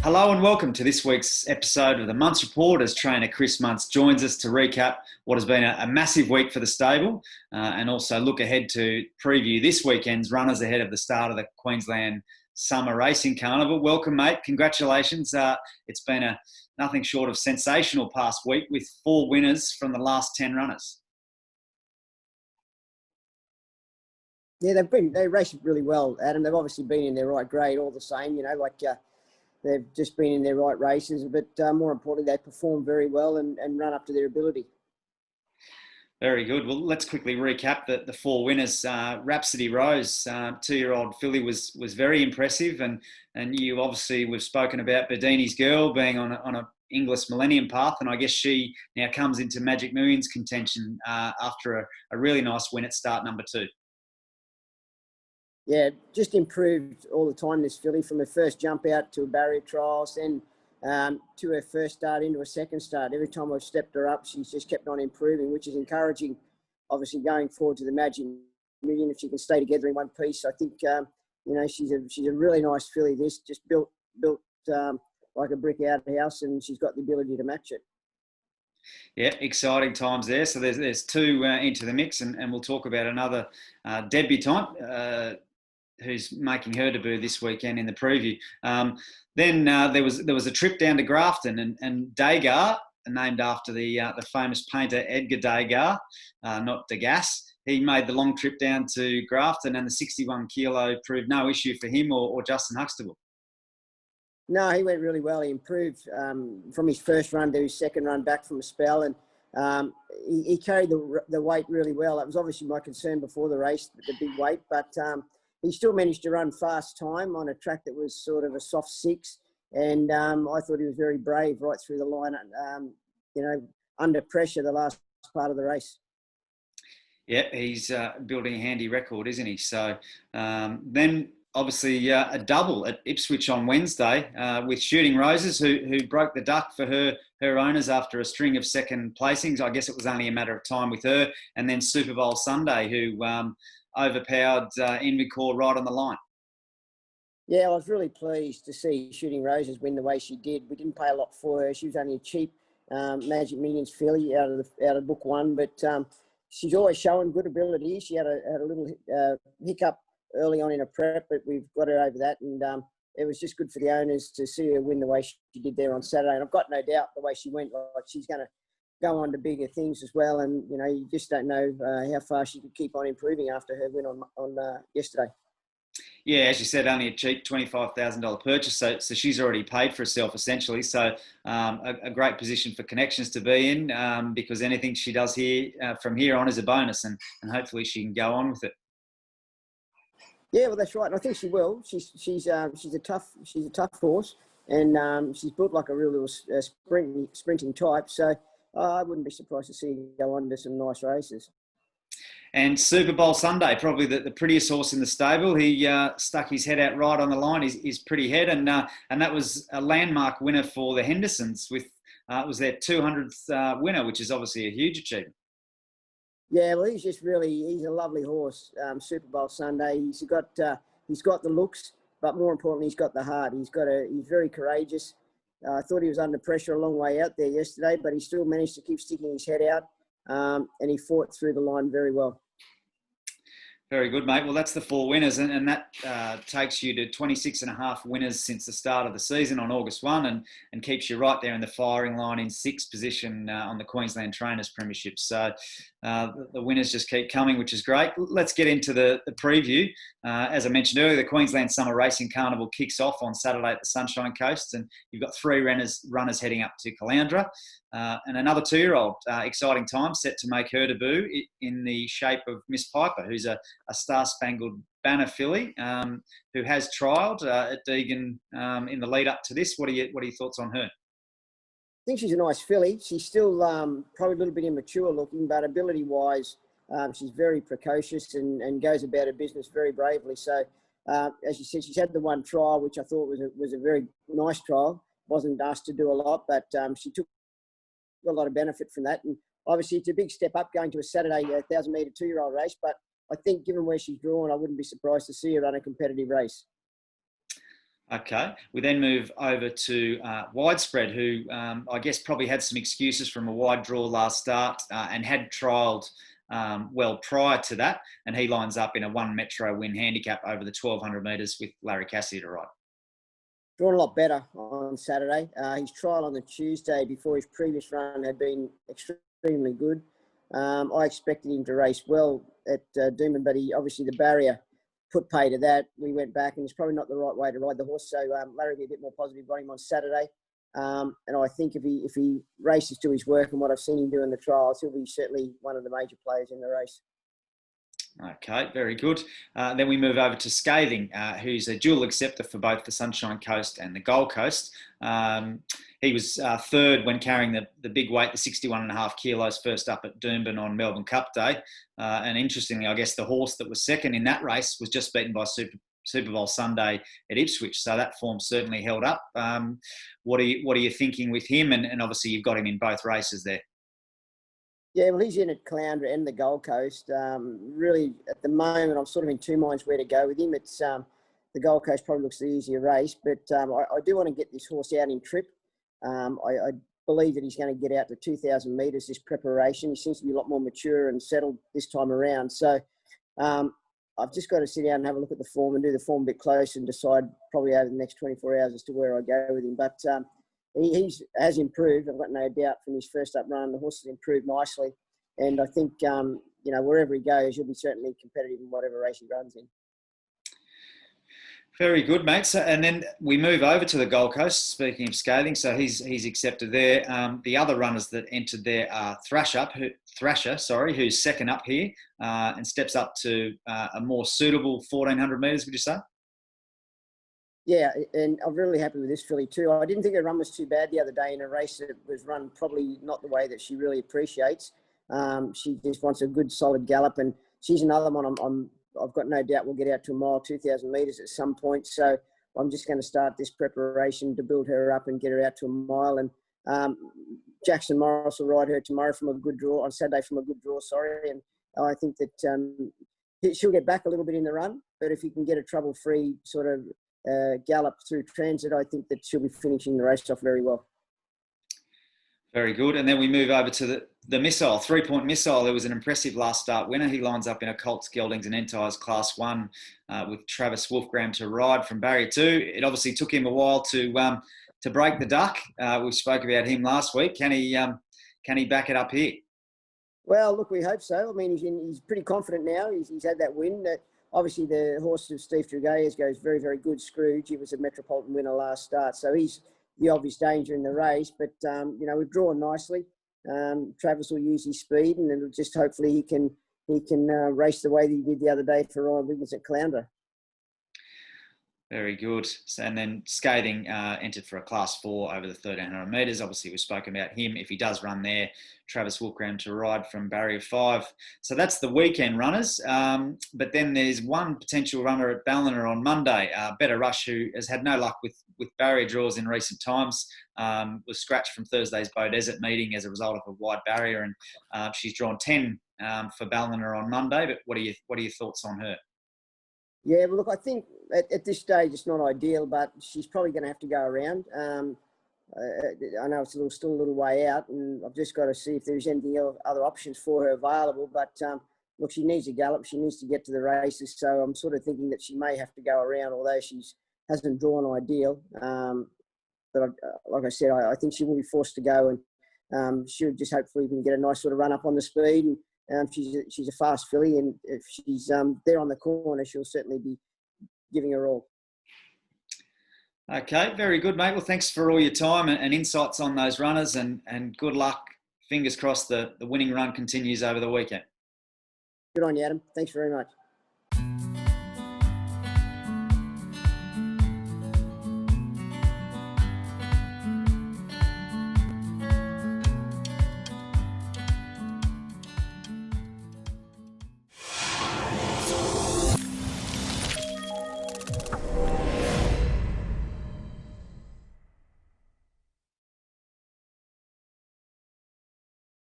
Hello and welcome to this week's episode of the Munce Report as trainer Chris Munce joins us to recap what has been a massive week for the stable and also look ahead to preview this weekend's runners ahead of the start of the Queensland Summer Racing Carnival. Welcome, mate. Congratulations. It's been a nothing short of sensational past week with 4 winners from the last 10 runners. Yeah, they raced really well, Adam. They've obviously been in their right grade all the same, they've just been in their right races, but more importantly, they performed very well and run up to their ability. Very good. Well, let's quickly recap the 4 winners. RHAPSODY Rose, 2-year-old filly, was very impressive, and you obviously, we've spoken about Bedini's Girl being on a English Millennium path, and I guess she now comes into Magic Millions contention after a really nice win at start number 2. Yeah, just improved all the time, this filly, from her first jump out to a barrier trials, then to her first start into a second start. Every time I've stepped her up, she's just kept on improving, which is encouraging, obviously, going forward to the Magic Million. If she can stay together in one piece, I think, she's a really nice filly. This just built like a brick outhouse, and she's got the ability to match it. Yeah, exciting times there. So there's 2 into the mix, and we'll talk about another debutante who's making her debut this weekend in the preview. Then there was a trip down to Grafton, and Degas, named after the famous painter Edgar Degas, not Degas. He made the long trip down to Grafton, and the 61 kilo proved no issue for him or Justin Huxtable. No, he went really well. He improved from his first run to his second run back from a spell, and he carried the weight really well. That was obviously my concern before the race, the big weight, but he still managed to run fast time on a track that was sort of a soft 6, and I thought he was very brave right through the line, under pressure the last part of the race. Yeah, he's building a handy record, isn't he? So then obviously a double at Ipswich on Wednesday with Shooting Roses, who broke the duck for her owners after a string of second placings. I guess it was only a matter of time with her. And then SUPERBOWL Sunday, who overpowered Invicor right on the line. Yeah, I was really pleased to see Shooting Roses win the way she did. We didn't pay a lot for her. She was only a cheap Magic Millions filly out of book 1, but she's always showing good ability. She had a little hiccup early on in a prep, but we've got her over that, and it was just good for the owners to see her win the way she did there on Saturday. And I've got no doubt the way she went, like she's going to go on to bigger things as well. And you just don't know how far she could keep on improving after her win on yesterday. Yeah, as you said, only a cheap $25,000 purchase, so she's already paid for herself essentially. So a great position for Connections to be in because anything she does here from here on is a bonus, and hopefully she can go on with it. Yeah, well, that's right, and I think she will. She's a tough horse, and she's built like a real little sprinting type. So I wouldn't be surprised to see her go on to some nice races. And SUPERBOWL Sunday, probably the prettiest horse in the stable. He stuck his head out right on the line. His pretty head, and that was a landmark winner for the Hendersons. With it was their 200th winner, which is obviously a huge achievement. Yeah, well, he's a lovely horse. SUPERBOWL Sunday. He's got the looks, but more importantly, he's got the heart. He's very courageous. I thought he was under pressure a long way out there yesterday, but he still managed to keep sticking his head out, and he fought through the line very well. Very good, mate. Well, that's the 4 winners, and that takes you to 26.5 winners since the start of the season on August 1, and keeps you right there in the firing line in 6th position on the Queensland Trainers Premiership. So the winners just keep coming, which is great. Let's get into the preview. As I mentioned earlier, the Queensland Summer Racing Carnival kicks off on Saturday at the Sunshine Coast, and you've got 3 runners heading up to Caloundra. And another 2-year-old, exciting time, set to make her debut in the shape of Miss Piper, who's a Star-Spangled Banner filly who has trialled at Deagon in the lead up to this. What are your thoughts on her? I think she's a nice filly. She's still probably a little bit immature looking, but ability-wise, she's very precocious and goes about her business very bravely. So, as you said, she's had the 1 trial, which I thought was a very nice trial. Wasn't asked to do a lot, but she took a lot of benefit from that. And obviously, it's a big step up going to a Saturday 1,000-metre 2-year-old race. But I think given where she's drawn, I wouldn't be surprised to see her run a competitive race. Okay, we then move over to Widespread, who I guess probably had some excuses from a wide draw last start and had trialled well prior to that, and he lines up in a 1 Metro win handicap over the 1200 metres with Larry Cassidy to ride. Drawn a lot better on Saturday. His trial on the Tuesday before his previous run had been extremely good. I expected him to race well at Doomben, but obviously the barrier put pay to that. We went back, and it's probably not the right way to ride the horse. So Larry will be a bit more positive on him on Saturday. And I think if he races to his work and what I've seen him do in the trials, he'll be certainly one of the major players in the race. Okay, very good. Then we move over to Scathing, who's a dual acceptor for both the Sunshine Coast and the Gold Coast. He was third when carrying the big weight, the 61.5 kilos, first up at Doomben on Melbourne Cup Day. And interestingly, I guess the horse that was second in that race was just beaten by SUPERBOWL Sunday at Ipswich. So that form certainly held up. What are you thinking with him? And obviously you've got him in both races there. Yeah, well, he's in at Caloundra and the Gold Coast. Really, at the moment, I'm sort of in two minds where to go with him. It's the Gold Coast probably looks the easier race, but I do want to get this horse out in trip. I believe that he's going to get out to 2,000 metres this preparation. He seems to be a lot more mature and settled this time around. So I've just got to sit down and have a look at the form and do the form a bit close and decide probably over the next 24 hours as to where I go with him. But he has improved. I've got no doubt from his first up run. The horse has improved nicely. And I think, wherever he goes, he'll be certainly competitive in whatever race he runs in. Very good, mate. So, and then we move over to the Gold Coast, speaking of Scathing. So he's accepted there. The other runners that entered there are Thrasher, who's second up here and steps up to a more suitable 1,400 metres, would you say? Yeah, and I'm really happy with this filly too. I didn't think her run was too bad the other day in a race that was run probably not the way that she really appreciates. She just wants a good solid gallop, and she's another one I've got no doubt we'll get out to a mile, 2,000 metres at some point. So I'm just going to start this preparation to build her up and get her out to a mile. And Jackson Morris will ride her tomorrow on Saturday from a good draw, And I think that she'll get back a little bit in the run, but if you can get a trouble-free sort of gallop through transit, I think that she'll be finishing the race off very well. Very good. And then we move over to the Missile, 3-point Missile. There was an impressive last start winner. He lines up in a Colts, Geldings and Entires Class 1 with Travis Wolfgram to ride from barrier 2. It obviously took him a while to break the duck. We spoke about him last week. Can he back it up here? Well, look, we hope so. I mean, he's pretty confident now. He's had that win. Obviously, the horse of Steve Tregeas goes very, very good. Scrooge, he was a Metropolitan winner last start. So he's the obvious danger in the race. But, we've drawn nicely. Travis will use his speed, and then just hopefully he can race the way that he did the other day for Ryan Wiggins at Caloundra. Very good. And then Scathing entered for a Class 4 over the 1,300 metres. Obviously, we've spoken about him. If he does run there, Travis Wolfgram to ride from barrier 5. So that's the weekend runners. But then there's one potential runner at Ballina on Monday, Better Rush, who has had no luck with barrier draws in recent times. Was scratched from Thursday's Bow Desert meeting as a result of a wide barrier, and she's drawn 10 for Ballina on Monday. But what are your thoughts on her? Yeah, well, look, I think at this stage it's not ideal, but she's probably going to have to go around. I know it's still a little way out, and I've just got to see if there's anything else, other options for her available. But look, she needs a gallop. She needs to get to the races. So I'm sort of thinking that she may have to go around, although she hasn't drawn ideal. But like I said, I think she will be forced to go, and she'll just hopefully we can get a nice sort of run up on the speed. And she's a fast filly, and if she's there on the corner, she'll certainly be giving her all. Okay, very good, mate. Well, thanks for all your time and insights on those runners, and good luck. Fingers crossed the winning run continues over the weekend. Good on you, Adam. Thanks very much.